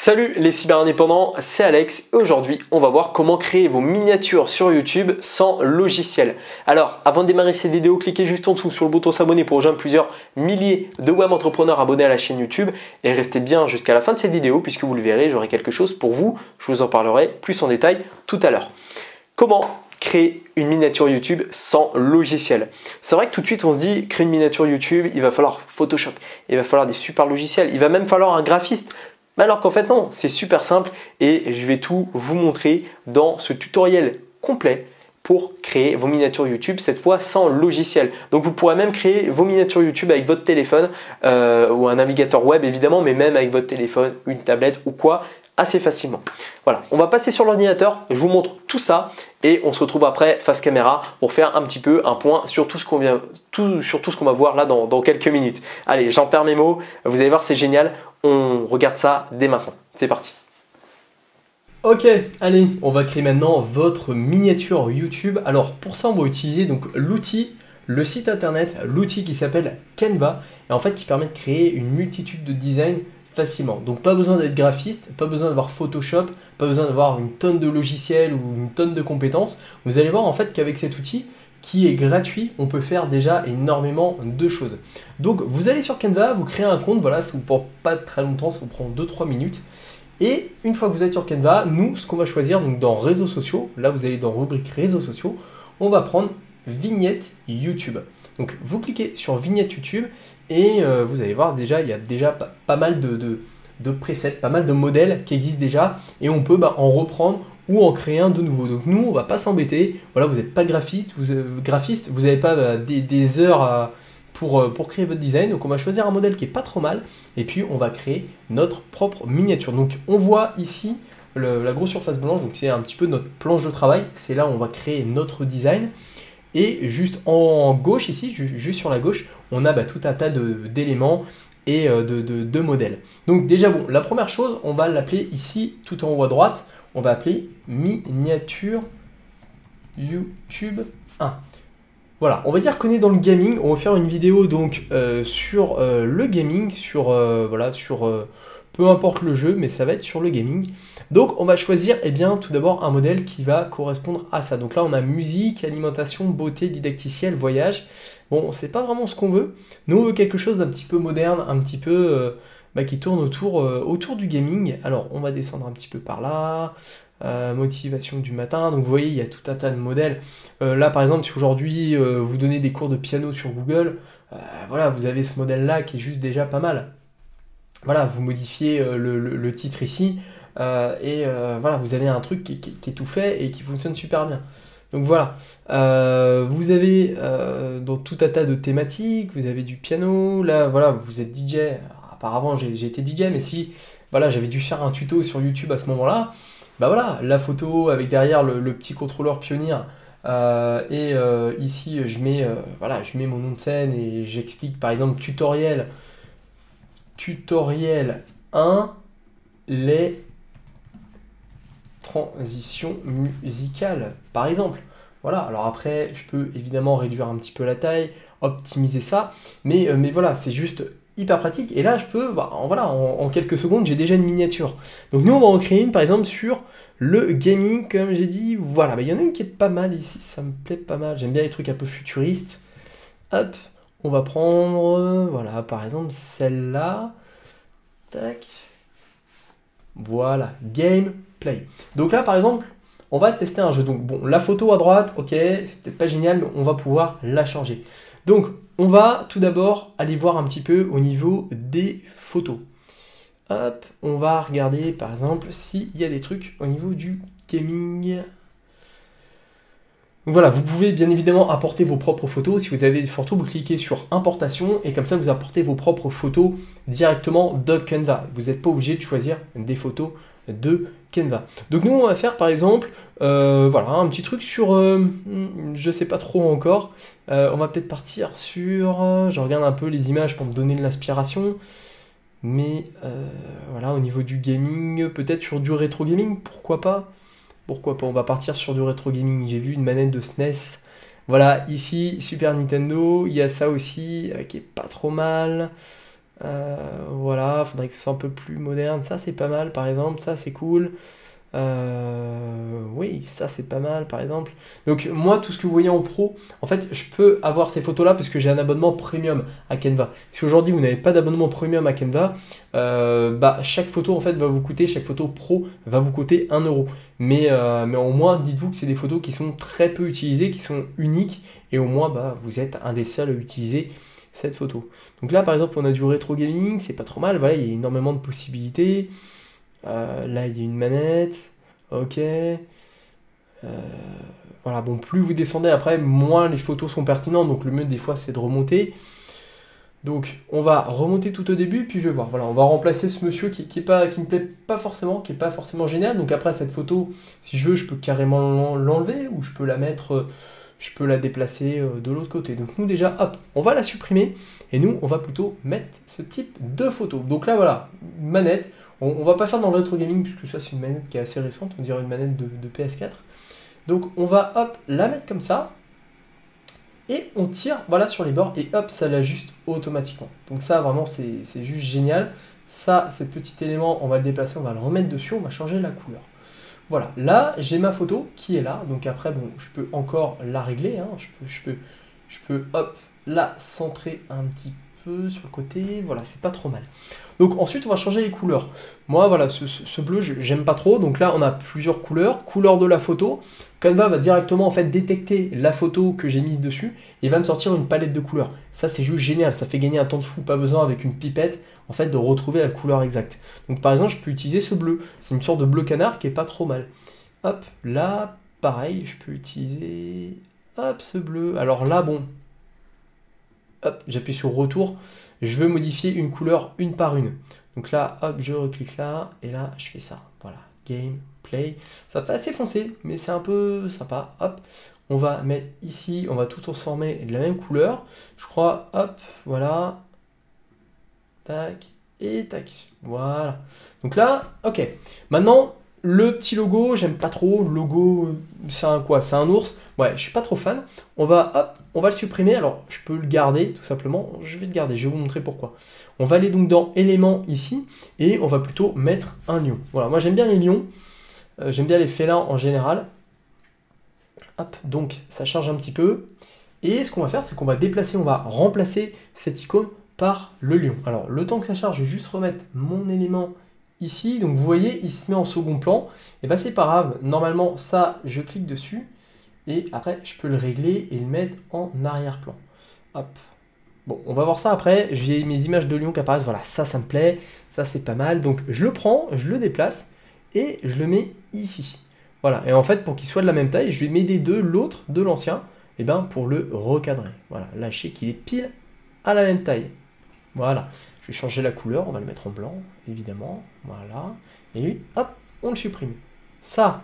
Salut les cyber-indépendants, c'est Alex et aujourd'hui on va voir comment créer vos miniatures sur YouTube sans logiciel. Alors avant de démarrer cette vidéo, cliquez juste en dessous sur le bouton s'abonner pour rejoindre plusieurs milliers de web entrepreneurs abonnés à la chaîne YouTube et restez bien jusqu'à la fin de cette vidéo puisque vous le verrez, j'aurai quelque chose pour vous, je vous en parlerai plus en détail tout à l'heure. Comment créer une miniature YouTube sans logiciel? C'est vrai que tout de suite on se dit créer une miniature YouTube, il va falloir Photoshop, il va falloir des super logiciels, il va même falloir un graphiste. Mais alors qu'en fait non, c'est super simple et je vais tout vous montrer dans ce tutoriel complet pour créer vos miniatures YouTube, cette fois sans logiciel. Donc vous pourrez même créer vos miniatures YouTube avec votre téléphone ou un navigateur web évidemment, mais même avec votre téléphone, une tablette ou quoi, assez facilement. Voilà, on va passer sur l'ordinateur, je vous montre tout ça et on se retrouve après face caméra pour faire un petit peu un point sur tout ce qu'on va voir là dans quelques minutes. Allez, j'en perds mes mots, vous allez voir c'est génial, on regarde ça dès maintenant. C'est parti. Ok, allez, on va créer maintenant votre miniature YouTube. Alors pour ça, on va utiliser donc l'outil, le site internet, l'outil qui s'appelle Canva et en fait qui permet de créer une multitude de designs facilement. Donc pas besoin d'être graphiste, pas besoin d'avoir Photoshop, pas besoin d'avoir une tonne de logiciels ou une tonne de compétences. Vous allez voir en fait qu'avec cet outil qui est gratuit, on peut faire déjà énormément de choses. Donc vous allez sur Canva, vous créez un compte, voilà, ça vous prend pas très longtemps, ça vous prend 2-3 minutes. Et une fois que vous êtes sur Canva, nous, ce qu'on va choisir donc dans réseaux sociaux, là vous allez dans rubrique réseaux sociaux, on va prendre vignette YouTube. Donc vous cliquez sur vignette YouTube et vous allez voir déjà, il y a déjà pas mal de presets, pas mal de modèles qui existent déjà et on peut en reprendre ou en créer un de nouveau. Donc nous, on va pas s'embêter. Voilà, vous n'êtes pas graphiste, vous n'avez pas des heures pour créer votre design. Donc on va choisir un modèle qui est pas trop mal et puis on va créer notre propre miniature. Donc on voit ici la grosse surface blanche, donc c'est un petit peu notre planche de travail. C'est là où on va créer notre design. Et juste en gauche ici, juste sur la gauche, on a tout un tas d'éléments et de modèles. Donc déjà bon, la première chose, on va l'appeler ici tout en haut à droite, on va appeler miniature YouTube 1. Voilà, on va dire qu'on est dans le gaming, on va faire une vidéo donc sur le gaming, sur peu importe le jeu, mais ça va être sur le gaming. Donc on va choisir tout d'abord un modèle qui va correspondre à ça. Donc là on a musique, alimentation, beauté, didacticiel, voyage. Bon, c'est pas vraiment ce qu'on veut. Nous on veut quelque chose d'un petit peu moderne, un petit peu qui tourne autour du gaming. Alors on va descendre un petit peu par là. Motivation du matin, donc vous voyez il y a tout un tas de modèles. Là par exemple si aujourd'hui vous donnez des cours de piano sur Google, voilà, vous avez ce modèle là qui est juste déjà pas mal. Voilà, vous modifiez le titre ici voilà, vous avez un truc qui est tout fait et qui fonctionne super bien. Donc voilà, vous avez dans tout un tas de thématiques, vous avez du piano, là voilà, vous êtes DJ. Alors, apparemment j'ai été DJ, mais si voilà, j'avais dû faire un tuto sur YouTube à ce moment-là, voilà, la photo avec derrière le petit contrôleur Pioneer. Ici je mets mon nom de scène et j'explique par exemple tutoriel 1, les transitions musicales par exemple. Voilà, alors après je peux évidemment réduire un petit peu la taille, optimiser ça, mais voilà, c'est juste hyper pratique et là je peux, en quelques secondes j'ai déjà une miniature. Donc nous on va en créer une par exemple sur le gaming comme j'ai dit. Voilà, il y en a une qui est pas mal ici, ça me plaît pas mal, j'aime bien les trucs un peu futuristes. Hop, on va prendre, voilà, par exemple celle-là, tac, voilà, gameplay. Donc là par exemple on va tester un jeu. Donc bon, la photo à droite, ok, c'est peut-être pas génial, mais on va pouvoir la changer. Donc on va tout d'abord aller voir un petit peu au niveau des photos. Hop, on va regarder par exemple s'il y a des trucs au niveau du gaming. Donc voilà, vous pouvez bien évidemment apporter vos propres photos. Si vous avez des photos, vous cliquez sur importation et comme ça vous apportez vos propres photos directement de Canva. Vous n'êtes pas obligé de choisir des photos de Canva. Donc nous on va faire par exemple un petit truc sur je sais pas trop encore. On va peut-être partir sur je regarde un peu les images pour me donner de l'inspiration. Mais voilà, au niveau du gaming, peut-être sur du rétro gaming, pourquoi pas? Pourquoi pas, on va partir sur du rétro gaming. J'ai vu une manette de SNES. Voilà, ici, Super Nintendo, il y a ça aussi qui est pas trop mal. Voilà, faudrait que ce soit un peu plus moderne. Ça, c'est pas mal, par exemple. Ça, c'est cool. Oui, ça c'est pas mal par exemple. Donc moi, tout ce que vous voyez en pro, en fait, je peux avoir ces photos-là parce que j'ai un abonnement premium à Canva. Si aujourd'hui vous n'avez pas d'abonnement premium à Canva, bah, chaque photo en fait va vous coûter, chaque photo pro va vous coûter 1 euro. Mais au moins, dites-vous que c'est des photos qui sont très peu utilisées, qui sont uniques, et au moins bah, vous êtes un des seuls à utiliser cette photo. Donc là, par exemple, on a du rétro gaming, c'est pas trop mal. Voilà, il y a énormément de possibilités. Là, il y a une manette. Ok. Voilà, bon, plus vous descendez après, moins les photos sont pertinentes. Donc le mieux des fois, c'est de remonter. Donc on va remonter tout au début, puis je vais voir. Voilà, on va remplacer ce monsieur qui me plaît pas forcément, qui est pas forcément génial. Donc après cette photo, si je veux, je peux carrément l'enlever ou je peux la mettre, je peux la déplacer de l'autre côté. Donc nous déjà, hop, on va la supprimer et nous on va plutôt mettre ce type de photo. Donc là voilà, manette. On va pas faire dans le rétro gaming puisque ça c'est une manette qui est assez récente, on dirait une manette de PS4. Donc on va hop la mettre comme ça. Et on tire voilà, sur les bords et hop, ça l'ajuste automatiquement. Donc ça, vraiment, c'est juste génial. Ça, ce petit élément, on va le déplacer, on va le remettre dessus, on va changer la couleur. Voilà, là, j'ai ma photo qui est là. Donc après, bon, je peux encore la régler. Hein. Je peux, hop, la centrer un petit peu sur le côté. Voilà, c'est pas trop mal. Donc ensuite, on va changer les couleurs. Moi, voilà, ce bleu, j'aime pas trop. Donc là, on a plusieurs couleurs. Couleur de la photo. Canva va directement en fait détecter la photo que j'ai mise dessus et va me sortir une palette de couleurs. Ça, c'est juste génial. Ça fait gagner un temps de fou. Pas besoin avec une pipette en fait de retrouver la couleur exacte. Donc par exemple, je peux utiliser ce bleu. C'est une sorte de bleu canard qui est pas trop mal. Hop, là, pareil, je peux utiliser hop ce bleu. Alors là, bon, hop, j'appuie sur retour. Je veux modifier une couleur une par une. Donc là, hop, je reclique là, et là, je fais ça. Voilà, game, play. Ça fait assez foncé, mais c'est un peu sympa. Hop, on va mettre ici, on va tout transformer de la même couleur. Je crois, hop, voilà. Tac, et tac. Voilà. Donc là, ok. Maintenant, le petit logo, j'aime pas trop. Le logo, c'est un quoi? C'est un ours. Ouais, je suis pas trop fan. On va, hop, on va le supprimer. Alors, je peux le garder, tout simplement. Je vais le garder, je vais vous montrer pourquoi. On va aller donc dans éléments ici, et on va plutôt mettre un lion. Voilà, moi j'aime bien les lions. J'aime bien les félins en général. Hop, donc ça charge un petit peu. Et ce qu'on va faire, c'est qu'on va déplacer, on va remplacer cette icône par le lion. Alors, le temps que ça charge, je vais juste remettre mon élément ici. Donc, vous voyez, il se met en second plan. Et bien, c'est pas grave. Normalement, ça, je clique dessus. Et après, je peux le régler et le mettre en arrière-plan. Hop. Bon, on va voir ça après. J'ai mes images de lion qui apparaissent. Voilà, ça me plaît. Ça, c'est pas mal. Donc, je le prends, je le déplace et je le mets ici. Voilà. Et en fait, pour qu'il soit de la même taille, je vais m'aider de l'autre, de l'ancien, et ben pour le recadrer. Voilà, là, je sais qu'il est pile à la même taille. Voilà. Je vais changer la couleur. On va le mettre en blanc, évidemment. Voilà. Et lui, hop, on le supprime. Ça,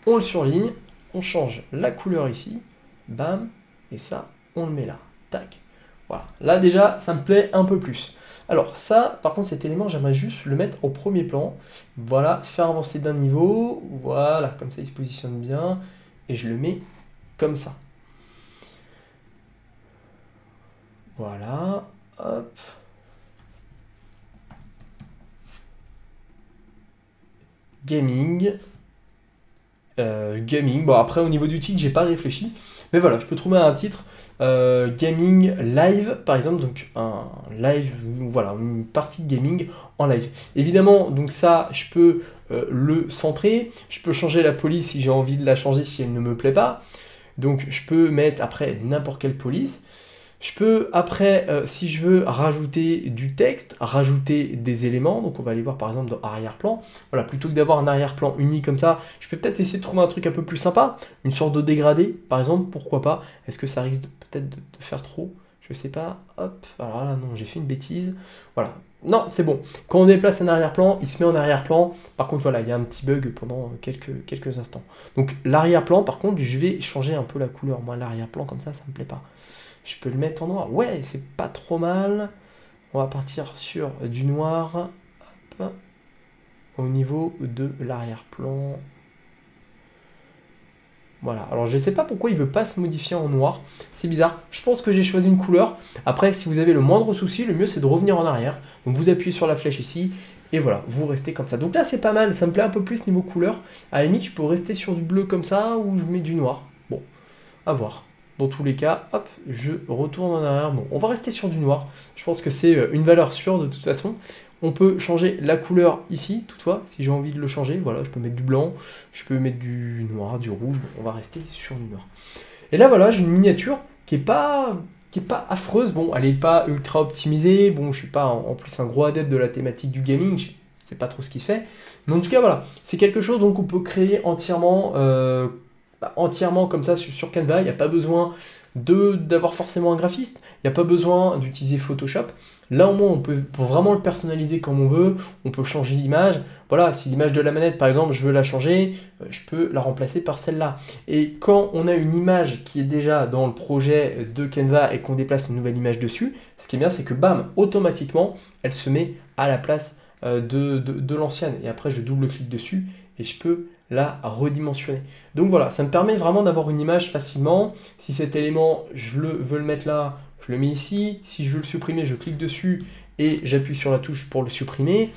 on le surligne. On change la couleur ici. Bam. Et ça, on le met là. Tac. Voilà, là déjà, ça me plaît un peu plus. Alors ça, par contre, cet élément, j'aimerais juste le mettre au premier plan. Voilà, faire avancer d'un niveau. Voilà, comme ça, il se positionne bien. Et je le mets comme ça. Voilà, hop. Gaming. Gaming. Bon, après, au niveau du titre, j'ai pas réfléchi. Mais voilà, je peux trouver un titre. Gaming live par exemple, donc un live, voilà, une partie de gaming en live. Évidemment, donc ça, je peux le centrer, je peux changer la police si j'ai envie de la changer si elle ne me plaît pas. Donc je peux mettre après n'importe quelle police. Je peux après, si je veux, rajouter du texte, rajouter des éléments. Donc on va aller voir par exemple dans arrière-plan. Voilà, plutôt que d'avoir un arrière-plan uni comme ça, je peux peut-être essayer de trouver un truc un peu plus sympa. Une sorte de dégradé, par exemple, pourquoi pas. Est-ce que ça risque peut-être de faire trop? Je sais pas. Hop, alors là non, j'ai fait une bêtise. Voilà. Non, c'est bon. Quand on déplace un arrière-plan, il se met en arrière-plan. Par contre, voilà, il y a un petit bug pendant quelques instants. Donc l'arrière-plan, par contre, je vais changer un peu la couleur. Moi, l'arrière-plan, comme ça me plaît pas. Je peux le mettre en noir. Ouais, c'est pas trop mal. On va partir sur du noir. Hop. Au niveau de l'arrière-plan. Voilà, alors je ne sais pas pourquoi il ne veut pas se modifier en noir, c'est bizarre. Je pense que j'ai choisi une couleur. Après, si vous avez le moindre souci, le mieux c'est de revenir en arrière. Donc vous appuyez sur la flèche ici, et voilà, vous restez comme ça. Donc là c'est pas mal, ça me plaît un peu plus niveau couleur. À la limite, je peux rester sur du bleu comme ça, ou je mets du noir. Bon, à voir. Dans tous les cas, hop, je retourne en arrière. Bon, on va rester sur du noir. Je pense que c'est une valeur sûre de toute façon. On peut changer la couleur ici, toutefois, si j'ai envie de le changer. Voilà, je peux mettre du blanc, je peux mettre du noir, du rouge. Bon, on va rester sur du noir. Et là, voilà, j'ai une miniature qui est pas affreuse. Bon, elle n'est pas ultra optimisée. Bon, je suis pas en plus un gros adepte de la thématique du gaming. Je sais pas trop ce qui se fait. Mais en tout cas, voilà, c'est quelque chose donc on peut créer entièrement comme ça sur Canva. Il n'y a pas besoin d'avoir forcément un graphiste, il n'y a pas besoin d'utiliser Photoshop. Là au moins on peut vraiment le personnaliser comme on veut, on peut changer l'image. Voilà, si l'image de la manette par exemple je veux la changer, je peux la remplacer par celle-là. Et quand on a une image qui est déjà dans le projet de Canva et qu'on déplace une nouvelle image dessus, ce qui est bien c'est que bam, automatiquement elle se met à la place de l'ancienne. Et après je double-clique dessus et je peux la redimensionner. Donc voilà, ça me permet vraiment d'avoir une image facilement. Si cet élément, je veux le mettre là, je le mets ici. Si je veux le supprimer, je clique dessus et j'appuie sur la touche pour le supprimer.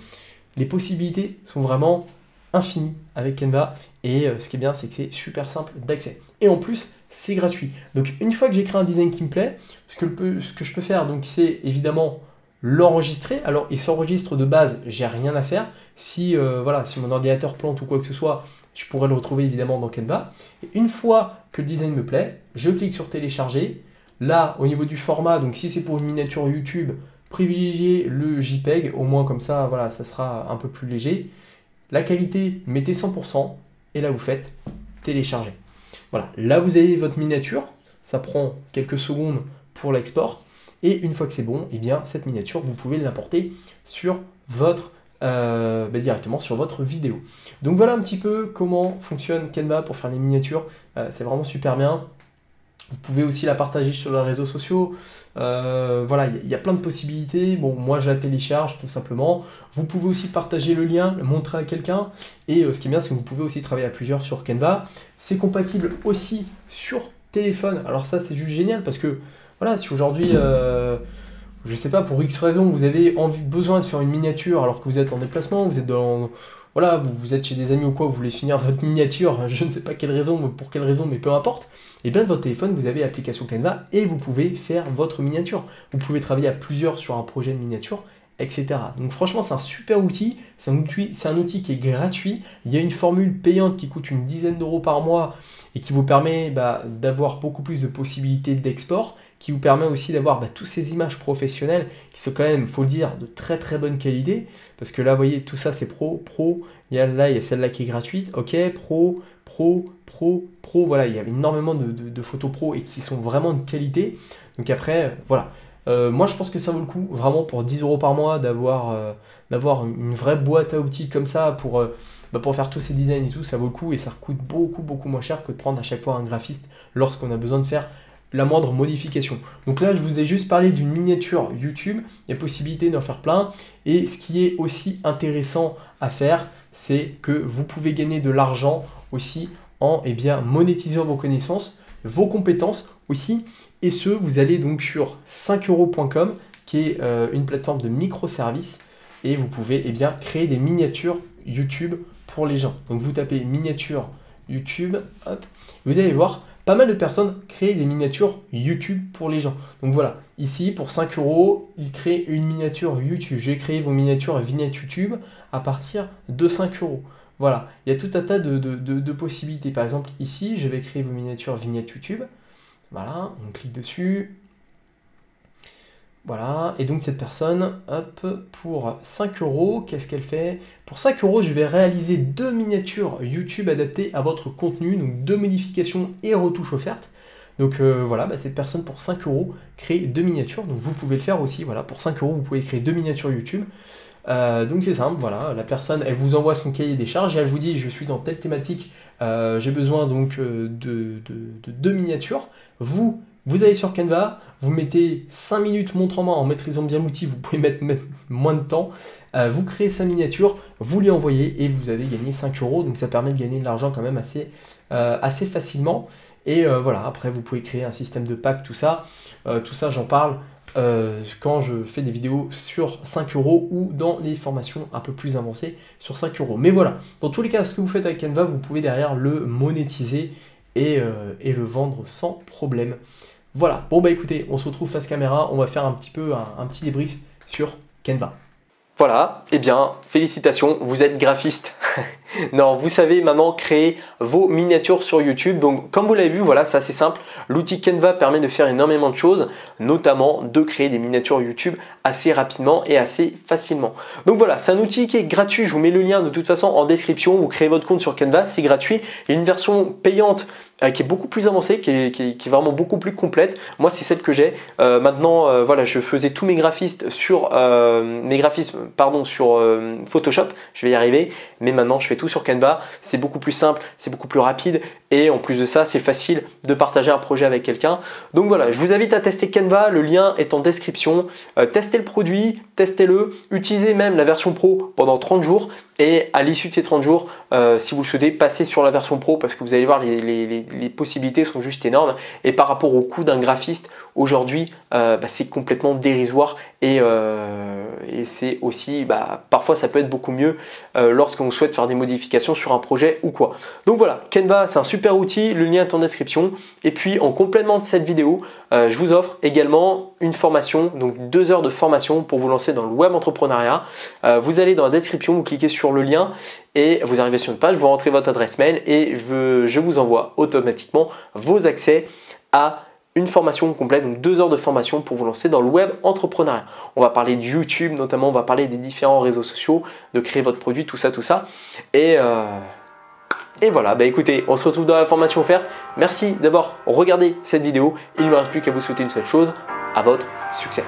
Les possibilités sont vraiment infinies avec Canva. Et ce qui est bien, c'est que c'est super simple d'accès. Et en plus, c'est gratuit. Donc une fois que j'ai créé un design qui me plaît, ce que je peux faire, donc c'est évidemment l'enregistrer. Alors il s'enregistre de base, j'ai rien à faire. Si, voilà, si mon ordinateur plante ou quoi que ce soit, je pourrais le retrouver évidemment dans Canva. Et une fois que le design me plaît, je clique sur télécharger. Là, au niveau du format, donc si c'est pour une miniature YouTube, privilégiez le JPEG, au moins comme ça, voilà, ça sera un peu plus léger. La qualité, mettez 100% et là vous faites télécharger. Voilà, là vous avez votre miniature, ça prend quelques secondes pour l'export. Et une fois que c'est bon, eh bien, cette miniature, vous pouvez l'importer sur votre, directement sur votre vidéo. Donc voilà un petit peu comment fonctionne Canva pour faire des miniatures. C'est vraiment super bien. Vous pouvez aussi la partager sur les réseaux sociaux. Voilà, il y a plein de possibilités. Bon, moi, je la télécharge tout simplement. Vous pouvez aussi partager le lien, le montrer à quelqu'un. Et ce qui est bien, c'est que vous pouvez aussi travailler à plusieurs sur Canva. C'est compatible aussi sur téléphone. Alors ça, c'est juste génial parce que voilà, si aujourd'hui, je ne sais pas, pour X raison, vous avez besoin de faire une miniature alors que vous êtes en déplacement, vous êtes voilà, vous êtes chez des amis ou quoi, vous voulez finir votre miniature, je ne sais pas quelle raison, pour quelle raison, mais peu importe, et bien de votre téléphone, vous avez l'application Canva et vous pouvez faire votre miniature. Vous pouvez travailler à plusieurs sur un projet de miniature, etc. Donc franchement, c'est un super outil, c'est un outil qui est gratuit. Il y a une formule payante qui coûte une dizaine d'euros par mois et qui vous permet d'avoir beaucoup plus de possibilités d'export, qui vous permet aussi d'avoir toutes ces images professionnelles qui sont quand même, faut le dire, de très très bonne qualité. Parce que là, vous voyez, tout ça c'est pro. Il y a celle-là qui est gratuite. Ok, pro. Voilà, il y a énormément de photos pro et qui sont vraiment de qualité. Donc après, voilà. Moi, je pense que ça vaut le coup, vraiment, pour 10 euros par mois, d'avoir une vraie boîte à outils comme ça pour faire tous ces designs et tout, ça vaut le coup et ça coûte beaucoup moins cher que de prendre à chaque fois un graphiste lorsqu'on a besoin de faire la moindre modification. Donc là, je vous ai juste parlé d'une miniature YouTube, il y a possibilité d'en faire plein. Et ce qui est aussi intéressant à faire, c'est que vous pouvez gagner de l'argent aussi en monétisant vos connaissances, vos compétences aussi. Et vous allez donc sur 5euros.com qui est une plateforme de microservices et vous pouvez créer des miniatures YouTube pour les gens. Donc vous tapez miniature YouTube, hop, vous allez voir pas mal de personnes créent des miniatures YouTube pour les gens. Donc voilà, ici pour 5 euros, ils créent une miniature YouTube. Je vais créer vos miniatures et vignettes YouTube à partir de 5 euros. Voilà, il y a tout un tas de possibilités. Par exemple, ici, je vais créer vos miniatures vignettes YouTube. Voilà, on clique dessus. Voilà, et donc cette personne, hop, pour 5 euros, qu'est-ce qu'elle fait? Pour 5 euros, je vais réaliser 2 miniatures YouTube adaptées à votre contenu, donc 2 modifications et retouches offertes. Donc voilà, cette personne pour 5 euros crée 2 miniatures, donc vous pouvez le faire aussi, voilà, pour 5 euros, vous pouvez créer 2 miniatures YouTube. Donc c'est simple, voilà, la personne, elle vous envoie son cahier des charges et elle vous dit, je suis dans telle thématique, j'ai besoin donc de 2 miniatures. Vous Vous allez sur Canva, vous mettez 5 minutes montre en main en maîtrisant bien l'outil, vous pouvez mettre même moins de temps. Vous créez sa miniature, vous lui envoyez et vous avez gagné 5 €. Donc ça permet de gagner de l'argent quand même assez facilement. Et voilà, après vous pouvez créer un système de pack, tout ça. Tout ça, j'en parle quand je fais des vidéos sur 5 € ou dans les formations un peu plus avancées sur 5 €. Mais voilà, dans tous les cas, ce que vous faites avec Canva, vous pouvez derrière le monétiser et le vendre sans problème. Voilà, bon bah écoutez, on se retrouve face caméra, on va faire un petit débrief sur Canva. Voilà, eh bien, félicitations, vous êtes graphiste. Non, vous savez maintenant créer vos miniatures sur YouTube. Donc, comme vous l'avez vu, voilà, c'est assez simple. L'outil Canva permet de faire énormément de choses, notamment de créer des miniatures YouTube assez rapidement et assez facilement. Donc voilà, c'est un outil qui est gratuit. Je vous mets le lien de toute façon en description. Vous créez votre compte sur Canva, c'est gratuit. Il y a une version payante qui est beaucoup plus avancée, qui est vraiment beaucoup plus complète. Moi, c'est celle que j'ai. Maintenant, voilà, je faisais tous mes graphismes sur Photoshop. Je vais y arriver. Mais maintenant, je fais tout sur Canva. C'est beaucoup plus simple, c'est beaucoup plus rapide. Et en plus de ça, c'est facile de partager un projet avec quelqu'un. Donc voilà, je vous invite à tester Canva. Le lien est en description. Testez le produit, testez-le. Utilisez même la version pro pendant 30 jours. Et à l'issue de ces 30 jours, si vous le souhaitez, passez sur la version pro parce que vous allez voir, les possibilités sont juste énormes. Et par rapport au coût d'un graphiste, aujourd'hui, c'est complètement dérisoire. Et c'est aussi, parfois ça peut être beaucoup mieux lorsqu'on souhaite faire des modifications sur un projet ou quoi. Donc voilà, Canva, c'est un super outil. Le lien est en description. Et puis, en complément de cette vidéo, je vous offre également une formation, donc 2 heures de formation pour vous lancer dans le web entrepreneuriat. Vous allez dans la description, vous cliquez sur le lien et vous arrivez sur une page, vous rentrez votre adresse mail et je vous envoie automatiquement vos accès à une formation complète, donc 2 heures de formation pour vous lancer dans le web entrepreneuriat. On va parler de YouTube notamment, on va parler des différents réseaux sociaux, de créer votre produit, tout ça. Et voilà, écoutez, on se retrouve dans la formation offerte. Merci d'avoir regardé cette vidéo. Il ne me reste plus qu'à vous souhaiter une seule chose, à votre succès.